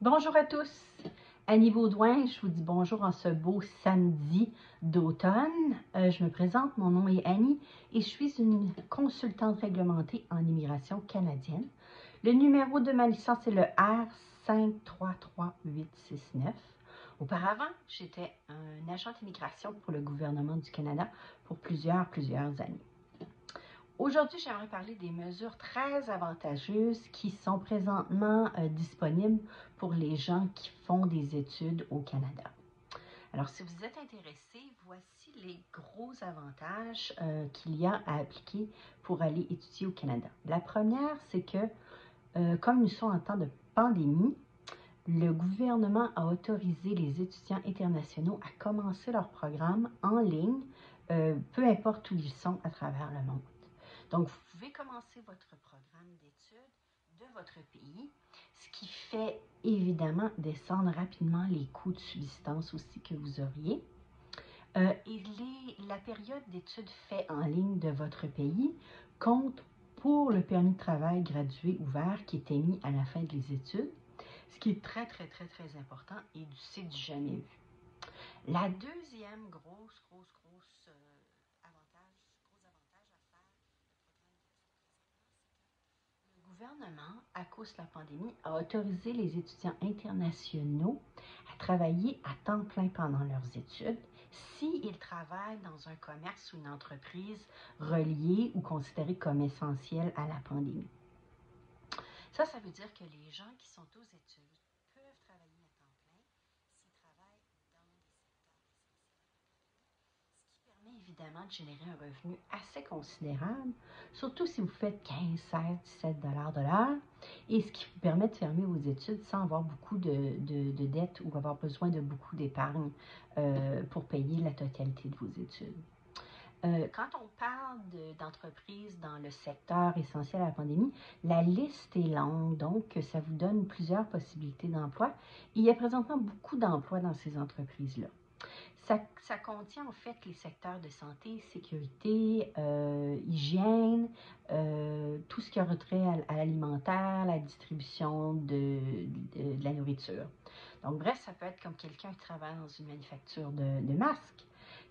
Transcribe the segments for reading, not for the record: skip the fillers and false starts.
Bonjour à tous, Annie Baudouin, je vous dis bonjour en ce beau samedi d'automne. Je me présente, mon nom est Annie et je suis une consultante réglementée en immigration canadienne. Le numéro de ma licence est le R533869. Auparavant, j'étais un agent d'immigration pour le gouvernement du Canada pour plusieurs années. Aujourd'hui, j'aimerais parler des mesures très avantageuses qui sont présentement disponibles pour les gens qui font des études au Canada. Alors, si vous êtes intéressé, voici les gros avantages qu'il y a à appliquer pour aller étudier au Canada. La première, c'est que, comme nous sommes en temps de pandémie, le gouvernement a autorisé les étudiants internationaux à commencer leur programme en ligne, peu importe où ils sont à travers le monde. Donc, vous pouvez commencer votre programme d'études de votre pays, ce qui fait évidemment descendre rapidement les coûts de subsistance aussi que vous auriez. La période d'études faite en ligne de votre pays compte pour le permis de travail gradué ouvert qui est émis à la fin des études, ce qui est très important et c'est du jamais vu. La deuxième gros avantage le gouvernement, à cause de la pandémie, a autorisé les étudiants internationaux à travailler à temps plein pendant leurs études s'ils travaillent dans un commerce ou une entreprise reliée ou considérée comme essentielle à la pandémie. Ça veut dire que les gens qui sont aux études peuvent travailler à temps plein s'ils travaillent dans des secteurs essentiels, ce qui permet évidemment de générer un revenu assez considérable, surtout si vous faites 15, 16, 17 $ de l'heure, et ce qui vous permet de fermer vos études sans avoir beaucoup de dettes ou avoir besoin de beaucoup d'épargne pour payer la totalité de vos études. Quand on parle d'entreprises dans le secteur essentiel à la pandémie, la liste est longue, donc ça vous donne plusieurs possibilités d'emploi. Il y a présentement beaucoup d'emplois dans ces entreprises-là. Ça contient en fait les secteurs de santé, sécurité, hygiène, tout ce qui a retrait à l'alimentaire, la distribution de la nourriture. Donc bref, ça peut être comme quelqu'un qui travaille dans une manufacture de masques,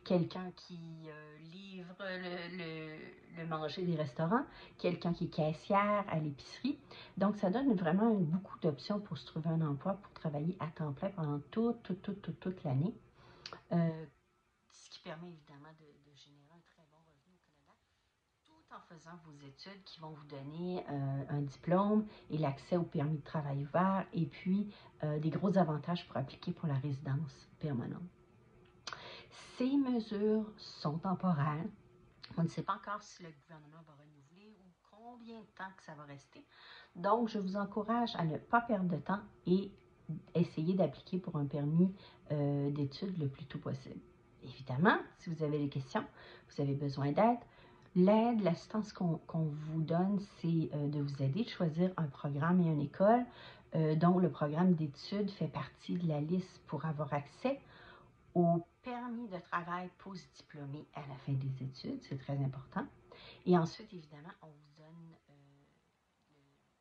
quelqu'un qui livre le manger des restaurants, quelqu'un qui est caissière à l'épicerie. Donc, ça donne vraiment beaucoup d'options pour se trouver un emploi, pour travailler à temps plein pendant toute l'année. Ce qui permet évidemment de générer un très bon revenu au Canada, tout en faisant vos études qui vont vous donner un diplôme et l'accès au permis de travail ouvert et puis des gros avantages pour appliquer pour la résidence permanente. Ces mesures sont temporaires. On ne sait pas encore si le gouvernement va renouveler ou combien de temps que ça va rester. Donc, je vous encourage à ne pas perdre de temps et essayer d'appliquer pour un permis d'études le plus tôt possible. Évidemment, si vous avez des questions, vous avez besoin d'aide, l'assistance qu'on vous donne, c'est de vous aider de choisir un programme et une école dont le programme d'études fait partie de la liste pour avoir accès au permis de travail post-diplômé à la fin des études, c'est très important. Et ensuite, évidemment, on vous donne l'assistance que vous avez besoin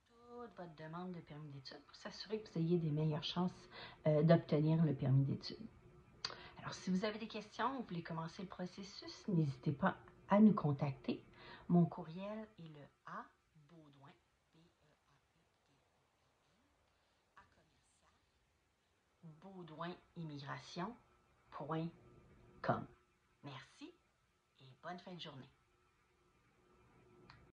pour toute votre demande de permis d'études pour s'assurer que vous ayez des meilleures chances d'obtenir le permis d'études. Alors, si vous avez des questions, vous voulez commencer le processus, n'hésitez pas à nous contacter. Mon courriel est le abaudouin, baudouinimmigration.com. Merci et bonne fin de journée.